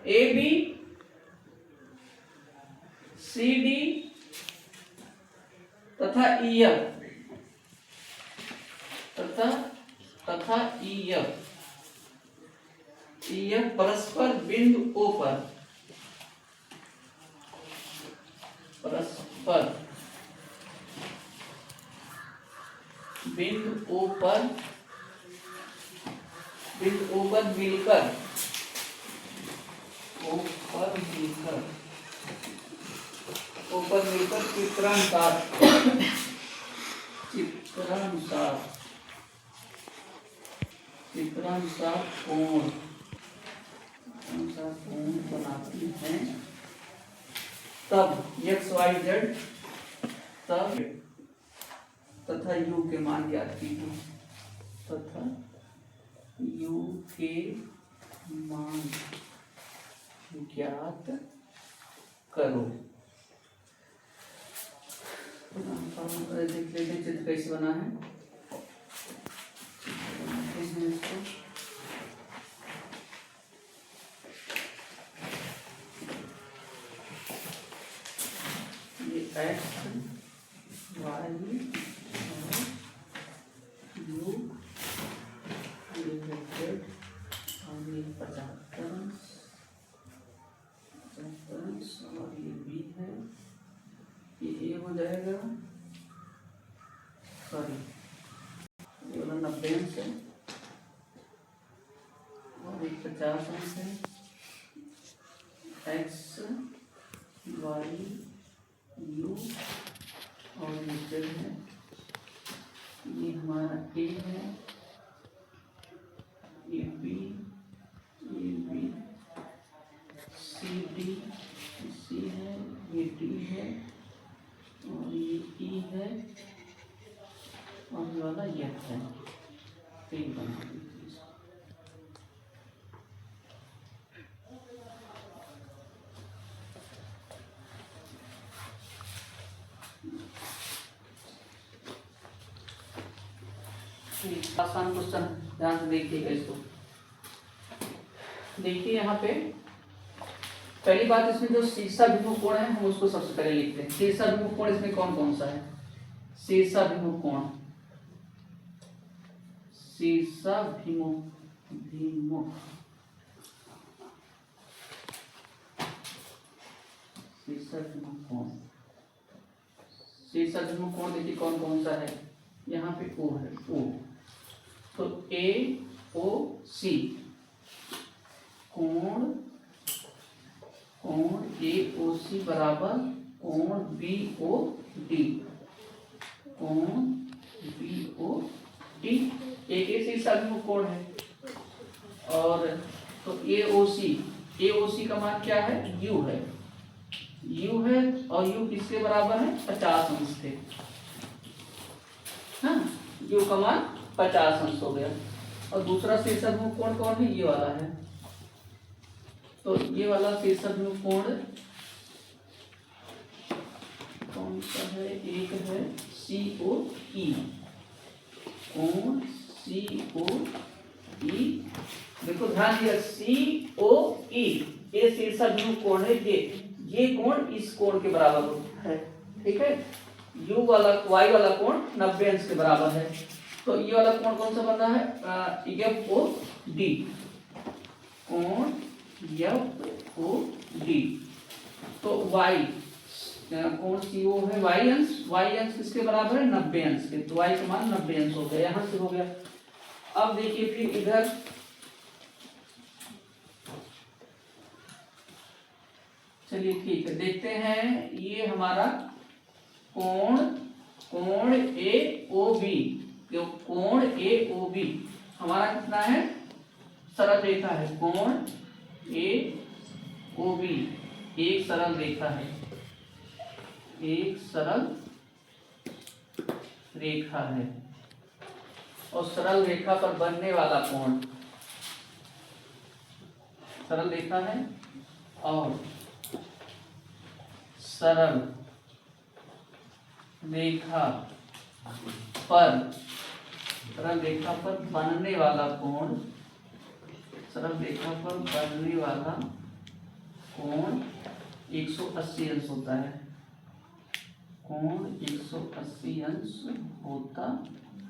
A B C D तथा E F तथा E F परस्पर बिंदु ओ पर मिलकर चित्रानुसार कोण बनाती हैं, तब XYZ तथा U के मान ज्ञात कीजिए। तथा U के मान ज्ञात करो। देख लेते हैं चित्र कैसे बना है। ये X Y U ये Z और ये 50 और ये B है, ये A हो जाएगा, सॉरी ये वाला 90 अंश है और एक 50 अंश है। X Y U और ये Z है, ये हमारा A है, ये B C D C है, ये D है और ये E है और ये वाला F है। तीन बना दीजिए। आसान क्वेश्चन, ध्यान से देखिएगा इसको। देखिए यहाँ पे पहली बात, इसमें जो शीर्षाभिमुख कोण है हम उसको सबसे पहले लिखते हैं। शीर्षाभिमुख कोण इसमें कौन कौन सा है? शीर्षाभिमुख कोण, शीर्षाभिमुख कोण देखिए कौन कौन सा है। यहाँ पे O है, O तो AOC कोण AOC बराबर कोण BOD एक शीर्षाभिमुख कोण है। और तो AOC का मान क्या है? U है और U किसके बराबर है? 50 अंश थे। हाँ, U का मान 50 अंश हो गया। और दूसरा शीर्षाभिमुख कोण कौन है? ये वाला है। तो ये वाला शीर्षाभिमुख कोण कौन सा है? एक है COE कोण COE। देखो ध्यान दिया, COE ये शीर्षाभिमुख कोण है। ये कोण इस कोण के बराबर है, ठीक है। Y वाला कोण 90 अंश के बराबर है। तो ये वाला कोण कौन सा बन रहा है? FOD कोण FOD। तो Y कोण CO है, Y अंश किसके बराबर है? 90 अंश के। तो Y का मान 90 अंश हो गया, यहाँ से हो गया। अब देखिए फिर इधर चलिए ठीक है, देखते हैं। ये हमारा कोण AOB, जो कोण AOB हमारा कितना है? सरल रेखा है। कोण AOB एक सरल रेखा है, और सरल रेखा पर बनने वाला कोण, सरल रेखा है और सरल रेखा पर बनने वाला कोण, सरल रेखा पर बनने वाला कोण 180 अंश होता है, कोण 180 अंश होता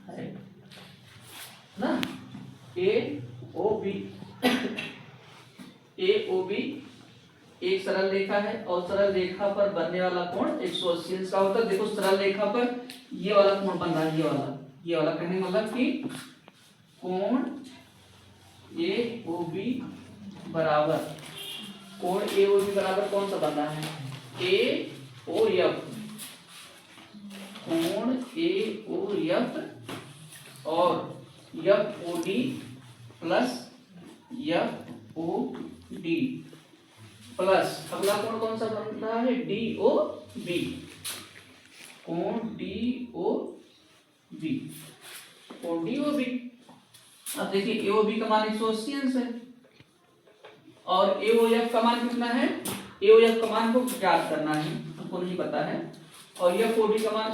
है ना। ए ओ बी एक सरल रेखा है और सरल रेखा पर बनने वाला कोण 180 अंश का होता है। देखो सरल रेखा पर ये वाला कोण बन रहा है, ये वाला कहने का मतलब कि कोण ए ओ बी बराबर, कोण ए ओ बी बराबर कौन सा बन रहा है, ए ओ एफ, कोण ए ओ एफ और F O D plus F O D plus अगला कोण कौन सा बन रहा है, डी ओ बी, कोण डी ओ बी, कोण डी ओ बी। अब देखिए ए ओ बी का मान 180 अंश है और ए ओ एफ का मान कितना है, ए ओ एफ का मान को ज्ञात करना है, हमको नहीं पता है। और एफ ओ डी का मान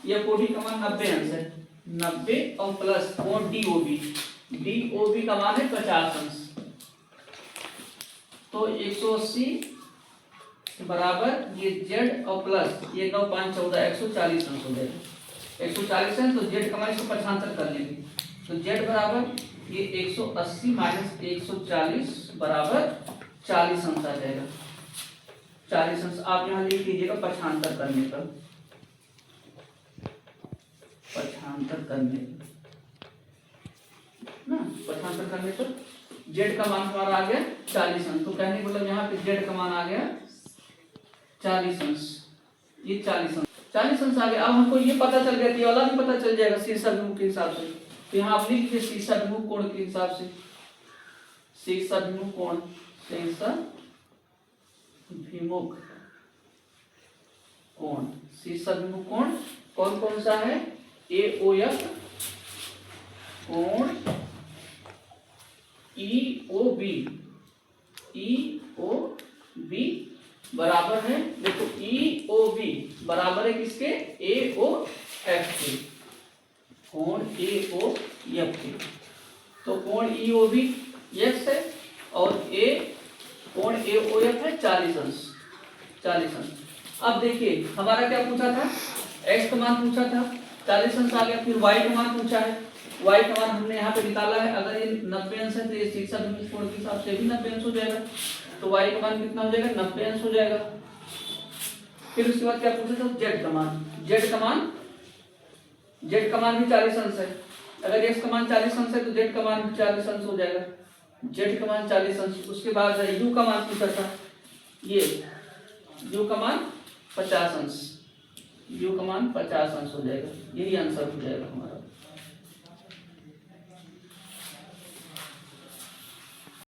एफ ओ डी का मान 90 अंश है, 90 और प्लस कोण डी ओ बी का मान है 50 अंश। तो 180 बराबर ये z और प्लस ये 9 5 14 140 अंश हो जाएगा, 140 अंश। तो z का मान इसको 75 कर लेंगे, तो z बराबर ये 180 माइनस 140 बराबर 40 अंश आ जाएगा, 40 अंश। आप यहाँ लिख लीजिएगा 75 करने पर, 75 करने ना, 75 करने पर z का मान हमारा आ गया 40 अंश। तो कहने मतलब यहाँ पे z का मान आ गया 40 अंश, ये 40 अंश आ गया। अब हमको ये पता चल गया, ये वाला भी पता चल जाएगा शीर्षाभिमुख के हिसाब से। तो यहाँ आप लिख दीजिए शीर्षाभिमुख कोण के हिसाब से, शीर्षाभिमुख कोण, शीर्षाभिमुख कोण, शीर्षाभिमुख कोण कौन कौन सा है, ए ओ एफ, कोण ई ओ बी बराबर है, देखो ई ओ बी बराबर है किसके, ए ओ एफ के, कोण ए ओ एफ के। तो कोण ई ओ बी एक्स है और कोण ए ओ एफ है 40 अंश, 40 अंश। अब देखिए हमारा क्या पूछा था, एक्स का मान पूछा था 40 अंश आ गया, फिर वाई का मान पूछा है, y का मान हमने यहाँ पे निकाला है। अगर ये 90 अंश है तो ये शीर्षाभिमुख कोण के हिसाब से भी 90 अंश हो जाएगा, तो y का मान कितना हो जाएगा, 90 अंश हो जाएगा। फिर उसके बाद क्या पूछा था, z का मान, z का मान भी 40 अंश है। अगर x का मान 40 अंश है तो z का मान भी 40 अंश हो जाएगा, z का मान 40 अंश। उसके बाद u का मान पूछा था, ये u का मान 50 अंश, u का मान 50 अंश हो जाएगा, यही आंसर हो जाएगा हमारा।